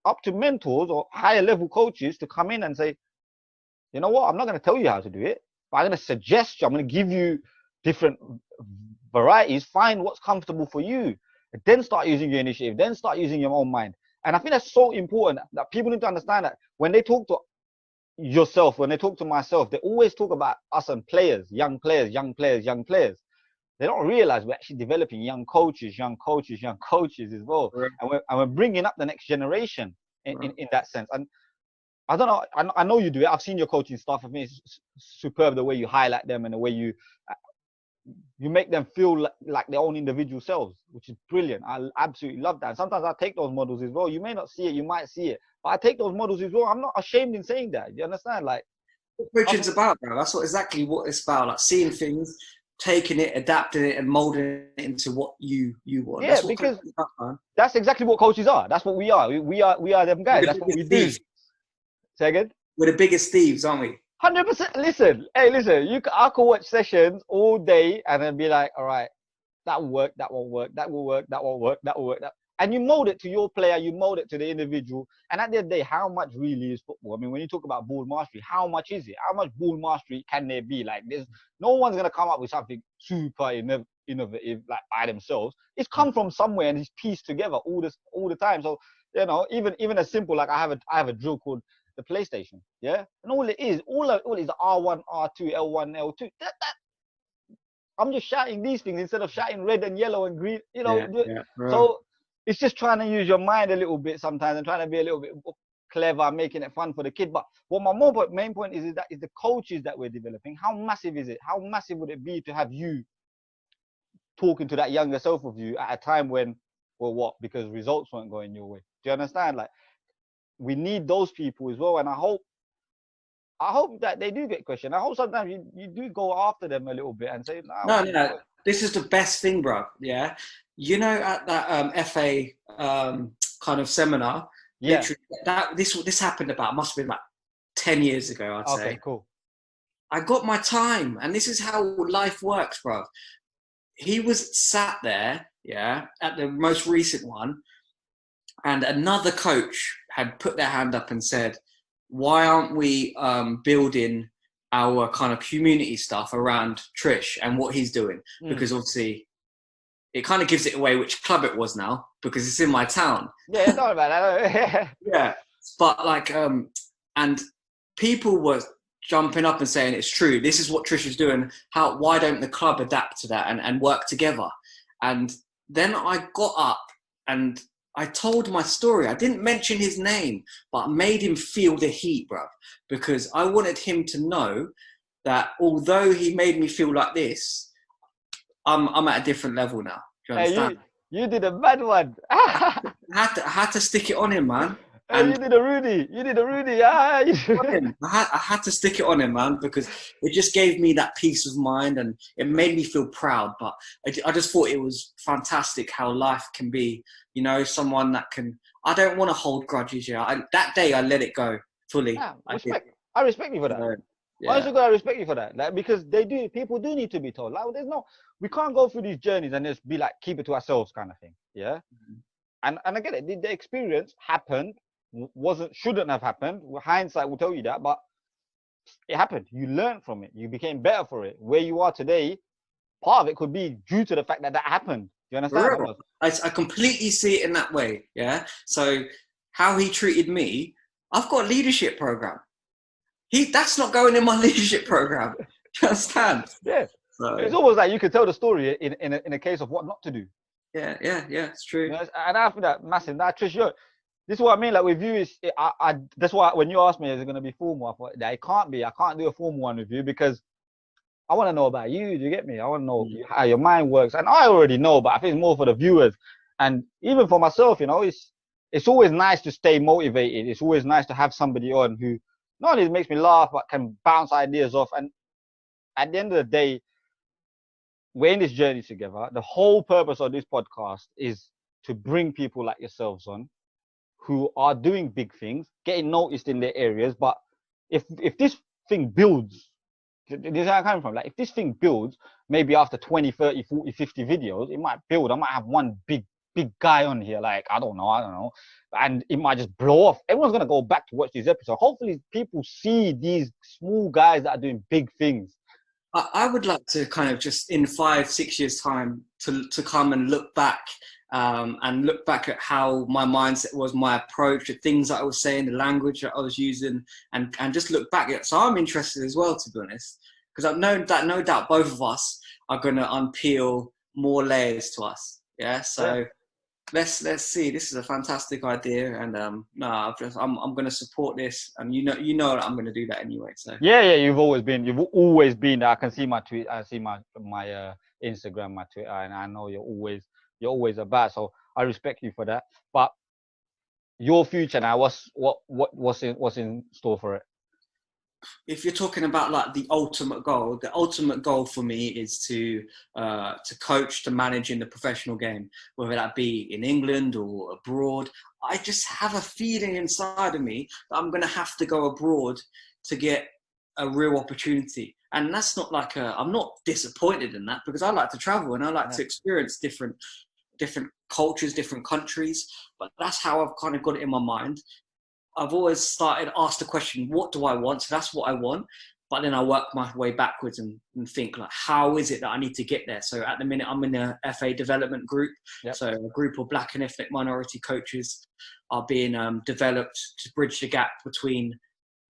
up to mentors or higher level coaches to come in and say, you know what, I'm not going to tell you how to do it, but I'm going to suggest you. I'm going to give you different varieties. Find what's comfortable for you. Then start using your initiative. Then start using your own mind. And I think that's so important that people need to understand that when they talk to yourself, when they talk to myself, they always talk about us and players, young players. They don't realize we're actually developing young coaches as well. Right. And we're bringing up the next generation in that sense. And I don't know, I know you do it. I've seen your coaching stuff. I mean, it's superb the way you highlight them and the way you make them feel like their own individual selves, which is brilliant. I absolutely love that. And sometimes I take those models as well. You may not see it, you might see it, but I take those models as well. I'm not ashamed in saying that. You understand? Like, what coaching's about, bro. That's exactly what it's about. Like seeing things, taking it, adapting it, and molding it into what you want. Yeah, because that's exactly what coaches are. That's what we are. We are them guys. That's what we do. Say again? We're the biggest thieves, aren't we? 100%. Listen, I could watch sessions all day and then be like, all right, that will work, that won't work, that will work, that won't work, that will work. And you mold it to your player, you mold it to the individual. And at the end of the day, how much really is football? I mean, when you talk about ball mastery, how much is it? How much ball mastery can there be? Like, no one's going to come up with something super innovative like by themselves. It's come from somewhere and it's pieced together all the time. So, even as simple, like I have a drill called the PlayStation, yeah? And all it is R1, R2, L1, L2. I'm just shouting these things instead of shouting red and yellow and green, right. So it's just trying to use your mind a little bit sometimes and trying to be a little bit clever, making it fun for the kid. But what my main point is the coaches that we're developing. How massive is it? How massive would it be to have you talking to that younger self of you at a time when, well, what? Because results weren't going your way. Do you understand? Like, we need those people as well. And I hope that they do get questioned. I hope sometimes you do go after them a little bit and say, no. This is the best thing, bro. Yeah. At that FA kind of seminar, yeah, this happened must have been about 10 years ago, I'd say. Okay, cool. I got my time, and this is how life works, bro. He was sat there, at the most recent one, and another coach had put their hand up and said, why aren't we building our kind of community stuff around Trish and what he's doing? Because obviously it kind of gives it away which club it was now, because it's in my town. Yeah, it's not about that. Yeah. But like, and people were jumping up and saying, it's true, this is what Trish is doing. Why don't the club adapt to that and work together? And then I got up and I told my story. I didn't mention his name, but I made him feel the heat, bruv, because I wanted him to know that although he made me feel like this, I'm at a different level now. Do you understand? Hey, you did a bad one. I had to stick it on him, man. Hey, you did a Rudy. I had to stick it on him, man, because it just gave me that peace of mind and it made me feel proud. But I just thought it was fantastic how life can be, someone that can. I don't want to hold grudges. That day I let it go fully. Yeah, I respect you for that. Honestly, I respect you for that. Like, because people do need to be told. Like, we can't go through these journeys and just be like, keep it to ourselves kind of thing. Yeah. Mm-hmm. And I get it. The experience happened. Shouldn't have happened. Hindsight will tell you that, but it happened. You learned from it. You became better for it. Where you are today, part of it could be due to the fact that happened. Do you understand? For real. I completely see it in that way. Yeah. So how he treated me, I've got a leadership program. That's not going in my leadership program. Do you understand? Yeah. So, It's almost like you could tell the story in a case of what not to do. yeah, it's true. You know, and I think that massive. Now, Trish, this is what I mean. Like with you, that's why when you asked me, is it going to be formal? I thought that it can't be. I can't do a formal one with you because I want to know about you. Do you get me? I want to know how your mind works, and I already know, but I think it's more for the viewers, and even for myself. You know, it's always nice to stay motivated. It's always nice to have somebody on who not only makes me laugh but can bounce ideas off. And at the end of the day, we're in this journey together. The whole purpose of this podcast is to bring people like yourselves on who are doing big things, getting noticed in their areas. But if this thing builds, this is where I'm coming from. Like if this thing builds, maybe after 20, 30, 40, 50 videos, it might build. I might have one big guy on here. Like, I don't know. And it might just blow off. Everyone's going to go back to watch this episode. Hopefully people see these small guys that are doing big things. I would like to kind of just in 5-6 years time to come and look back at how my mindset was, my approach, the things that I was saying, the language that I was using, and just look back at it. So I'm interested as well, to be honest, because I've known that no doubt both of us are going to unpeel more layers to us. Yeah. So let's see. This is a fantastic idea, and I'm going to support this, and you know that I'm going to do that anyway. So yeah, you've always been. I can see my tweet. I see my Instagram, my Twitter, and I know you're always about. So I respect you for that. But your future now, what's in store for it? If you're talking about like the ultimate goal for me is to coach, to manage in the professional game, whether that be in England or abroad. I just have a feeling inside of me that I'm going to have to go abroad to get a real opportunity. And that's not like I'm not disappointed in that, because I like to travel and I like to experience different cultures, different countries. But that's how I've kind of got it in my mind. I've always asked the question, what do I want? So that's what I want. But then I work my way backwards and think, like, how is it that I need to get there? So at the minute, I'm in a FA development group. Yep. So a group of Black and ethnic minority coaches are being developed to bridge the gap between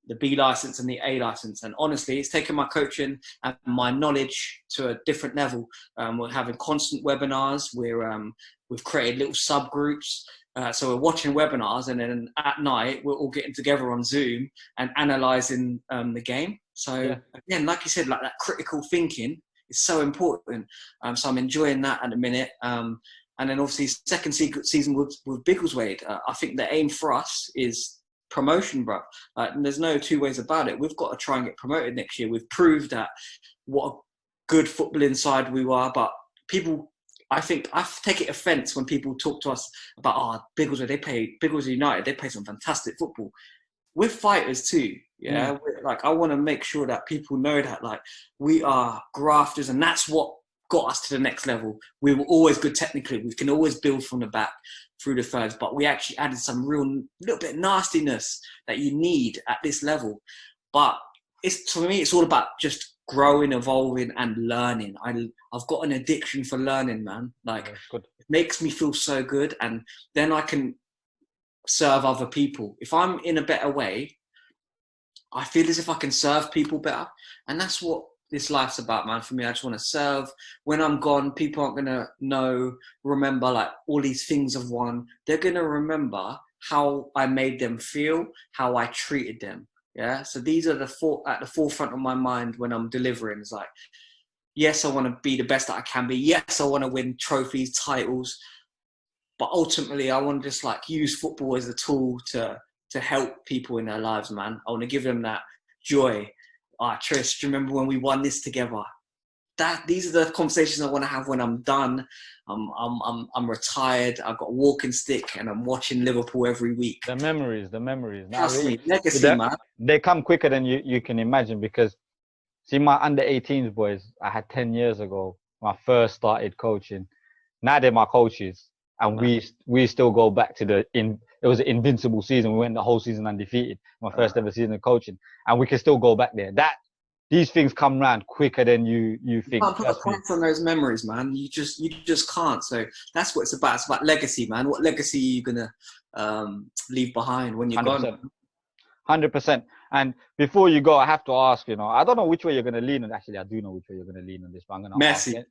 the B license and the A license. And honestly, it's taken my coaching and my knowledge to a different level. We're having constant webinars. We've created little subgroups. So we're watching webinars, and then at night we're all getting together on Zoom and analysing the game. So again, like you said, like that critical thinking is so important. So I'm enjoying that at the minute. And then obviously second season with Biggleswade. I think the aim for us is promotion, bro. And there's no two ways about it. We've got to try and get promoted next year. We've proved that what a good footballing side we are, but people. I think I take it offence when people talk to us about, Biggleswade United, they play some fantastic football. We're fighters too, yeah. Like, I want to make sure that people know that, like, we are grafters, and that's what got us to the next level. We were always good technically. We can always build from the back through the thirds, but we actually added some little bit of nastiness that you need at this level. But for me, it's all about just growing, evolving, and learning. I've got an addiction for learning, man. Like, it makes me feel so good, and then I can serve other people. If I'm in a better way, I feel as if I can serve people better, and that's what this life's about, man. For me, I just want to serve. When I'm gone, people aren't gonna remember like all these things I've won. They're gonna remember how I made them feel, how I treated them. Yeah, so these are at the forefront of my mind when I'm delivering. It's like, yes, I want to be the best that I can be. Yes, I want to win trophies, titles, but ultimately, I want to just like use football as a tool to help people in their lives, man. I want to give them that joy. Trish, do you remember when we won this together? These are the conversations I want to have when I'm done. I'm retired. I've got a walking stick, and I'm watching Liverpool every week. The memories. Trust me, legacy, man. They come quicker than you can imagine, because see, my under 18s boys, I had 10 years ago when I first started coaching. Now they're my coaches, and we still go back to it was an invincible season. We went the whole season undefeated. My first ever season of coaching, and we can still go back there. these things come round quicker than you think. Can't put a price on those memories, man. You just can't. So that's what it's about. It's about legacy, man. What legacy are you gonna leave behind when you're 100%. gone? 100%. And before you go, I have to ask, I don't know which way you're going to lean on. Actually, I do know which way you're going to lean on this, but I'm going to ask Messi. it.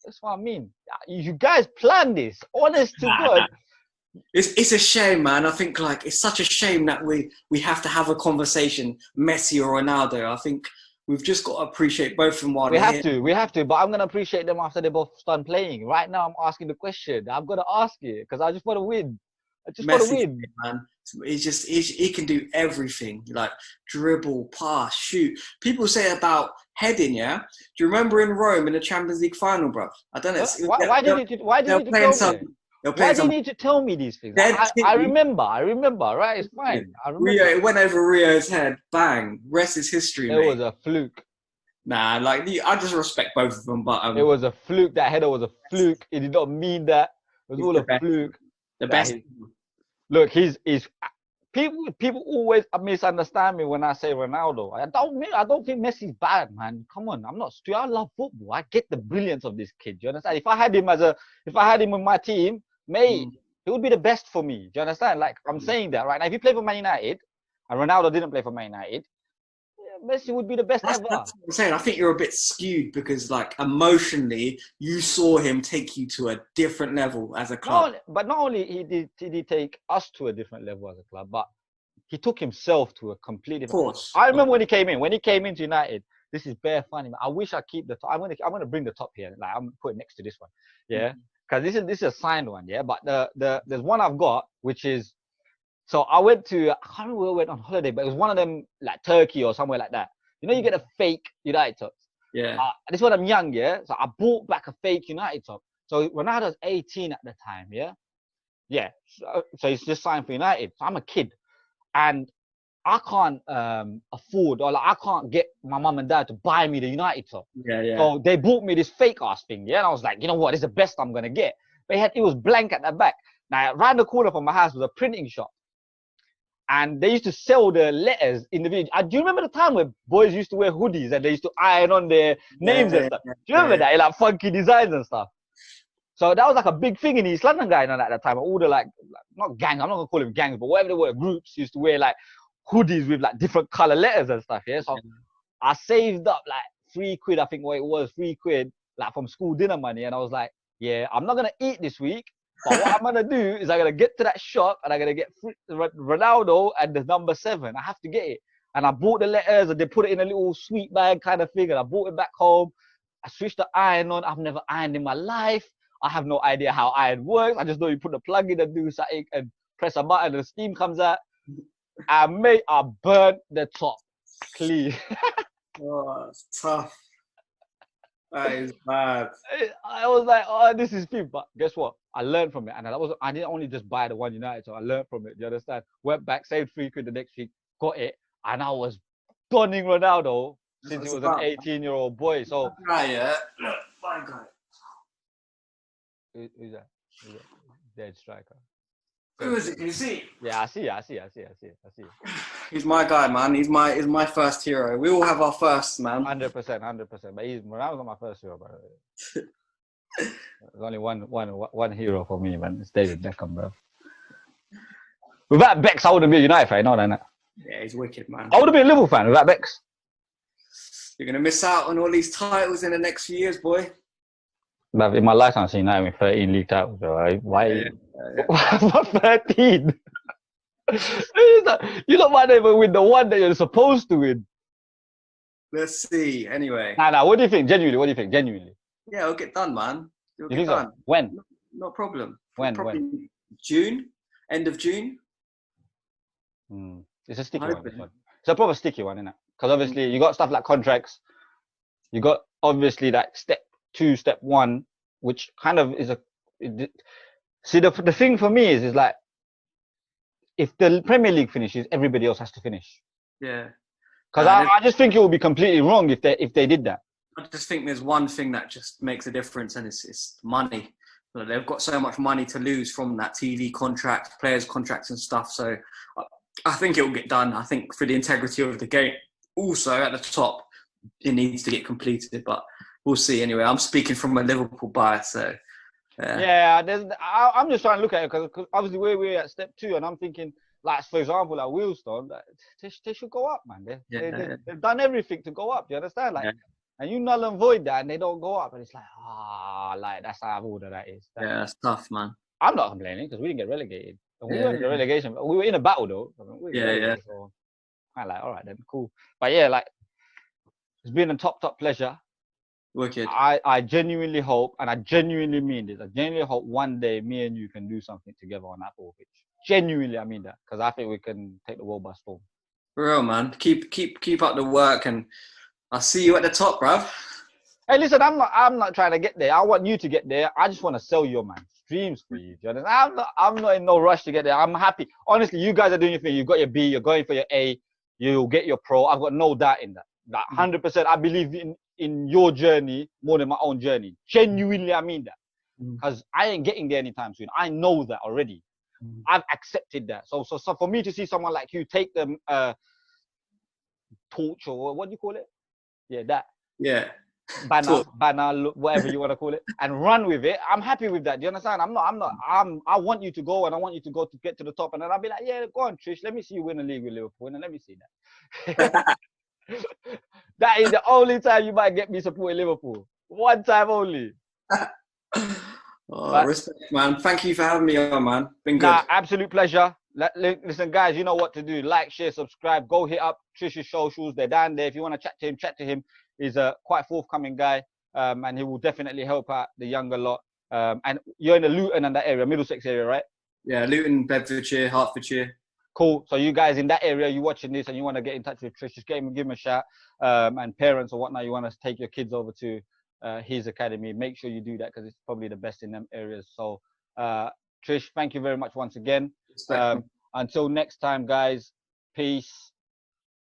That's what I mean. You guys planned this, honest to God. It's a shame, man. I think like it's such a shame that we have to have a conversation, Messi or Ronaldo. I think we've just got to appreciate both of them while We have to. But I'm going to appreciate them after they both done playing. Right now, I'm asking the question. I've got to ask it because I just want to win. I just want to win, man. He can do everything, like dribble, pass, shoot. People say about heading, yeah. Do you remember in Rome in the Champions League final, bro? I don't know. Why do you need to need to tell me these things? I remember, right? It's fine. I remember. Rio, it went over Rio's head. Bang. Rest is history, It mate. was a fluke. Nah, like I just respect both of them, but it was a fluke. That header was a fluke. It did not mean that. It was all a fluke. The best. Look, he's people always misunderstand me when I say Ronaldo. I don't think Messi's bad, man. Come on, I'm not stupid. I love football. I get the brilliance of this kid. Do you understand? If I had him in my team, mate, he would be the best for me. Do you understand? Like I'm saying that right now. If he played for Man United and Ronaldo didn't play for Man United, Messi would be the best ever. That's what I'm saying. I think you're a bit skewed because, like, emotionally, you saw him take you to a different level as a club. Not only did he take us to a different level as a club, but he took himself to a completely different. Of course. I remember when he came in. When he came into United, this is bare funny. Man. I wish I keep the top. I'm gonna bring the top here. Like I'm putting next to this one. Yeah, because this is a signed one. Yeah, but there's one I've got which is. So I can't remember where I went on holiday, but it was one of them, like Turkey or somewhere like that. You get a fake United top. Yeah. This is when I'm young, yeah? So I bought back a fake United top. So Ronaldo was 18 at the time, yeah? Yeah. So he's just signed for United. So I'm a kid. And I can't afford, or like I can't get my mum and dad to buy me the United top. Yeah. So they bought me this fake ass thing, yeah? And I was like, you know what? It's the best I'm going to get. But it was blank at the back. Now, around the corner from my house was a printing shop. And they used to sell the letters in the village. Do you remember the time where boys used to wear hoodies and they used to iron on their names and stuff? Do you remember that? Like funky designs and stuff. So that was like a big thing in East London, guy, at that time. All the not gangs, I'm not gonna call them gangs, but whatever they were, groups used to wear like hoodies with like different color letters and stuff. Yeah. So I saved up like £3, I think what it was, £3, like from school dinner money, and I was like, yeah, I'm not gonna eat this week. But what I'm gonna do is I'm gonna get to that shop and I'm gonna get Ronaldo and the number 7. I have to get it. And I bought the letters and they put it in a little sweet bag kind of thing. And I brought it back home. I switched the iron on. I've never ironed in my life. I have no idea how iron works. I just know you put the plug in and do something and press a button and the steam comes out. And mate, I burnt the top clean. Oh, it's tough. That is bad. I was like, oh, this is cheap. But guess what? I learned from it. And I didn't only just buy the one United, so I learned from it. Do you understand? Went back, saved £3 the next week, got it. And I was donning Ronaldo since he was an 18-year-old boy. So, yeah. Look, my God. Who's that? Dead striker. Who is it? Can you see? Yeah, I see. He's my guy, man. He's my first hero. We all have our firsts, man. 100%. But Ronaldo's not my first hero, bro. There's only one hero for me, man. It's David Beckham, bro. Without Becks, I wouldn't be a United fan. No, that. Yeah, he's wicked, man. I would have been a Liverpool fan without Becks. You're gonna miss out on all these titles in the next few years, boy. But in my lifetime, I've seen United with 13 league titles, bro. Why? What 13? You don't mind even win the one that you're supposed to win. Let's see. Anyway. Nah. What do you think? Genuinely, what do you think? Genuinely. Yeah, it'll get done, man. You think so? When? No problem. When? June? End of June? It's a sticky one, this one. It's a proper sticky one, isn't it? Because obviously you got stuff like contracts. You got obviously that step 2, step 1, which kind of is see, the thing for me is like, if the Premier League finishes, everybody else has to finish. Yeah. Because I just think it would be completely wrong if they did that. I just think there's one thing that just makes a difference, and it's money. They've got so much money to lose from that TV contract, players' contracts and stuff. So I think it will get done. I think for the integrity of the game, also at the top, it needs to get completed, but we'll see. Anyway, I'm speaking from a Liverpool bias, so Yeah, I'm just trying to look at it because obviously we're at step 2, and I'm thinking, like, for example, like Wheelstone, like, they should go up, man. They've done everything to go up. You understand? Like, and you null and void that, and they don't go up, and it's like, like that's how order that is. that's tough, man. I'm not complaining because we didn't get relegated. And we weren't in the Yeah. relegation. We were in a battle though. I mean, we were relegated, so I'm like, all right then, cool. But yeah, like, it's been a top pleasure. Wicked. I genuinely hope, and I genuinely mean this, I genuinely hope one day me and you can do something together on that ball pitch. Genuinely, I mean that, because I think we can take the world by storm. For real, man. Keep up the work, and I'll see you at the top, bruv. Hey, listen, I'm not trying to get there. I want you to get there. I just want to sell your streams for you. Do you understand? I'm not in no rush to get there. I'm happy. Honestly, you guys are doing your thing. You got your B. You're going for your A. You'll get your pro. I've got no doubt in that. Like 100%. I believe in your journey more than my own journey. Genuinely, I mean that. Because I ain't getting there anytime soon. I know that already. I've accepted that. So for me to see someone like you take the torch, or what do you call it? Yeah, that. Yeah. Banner, whatever you want to call it, and run with it. I'm happy with that. Do you understand? I want you to go, and I want you to go to get to the top, and then I'll be like, yeah, go on, Trish. Let me see you win a league with Liverpool, and let me see that. That is the only time you might get me supporting Liverpool. One time only. Respect, man. Thank you for having me on, man. Been good. Absolute pleasure. Listen, guys, you know what to do. Like, share, subscribe. Go hit up Trish's socials. They're down there. If you want to chat to him. He's a quite forthcoming guy, and he will definitely help out the younger lot. And you're in the Luton and that area, Middlesex area, right? Yeah, Luton, Bedfordshire, Hertfordshire. Cool. So you guys in that area, you watching this and you want to get in touch with Trish, just give him a shout. And parents or whatnot, you want to take your kids over to his academy. Make sure you do that because it's probably the best in them areas. So Trish, thank you very much once again. Until next time, guys. Peace.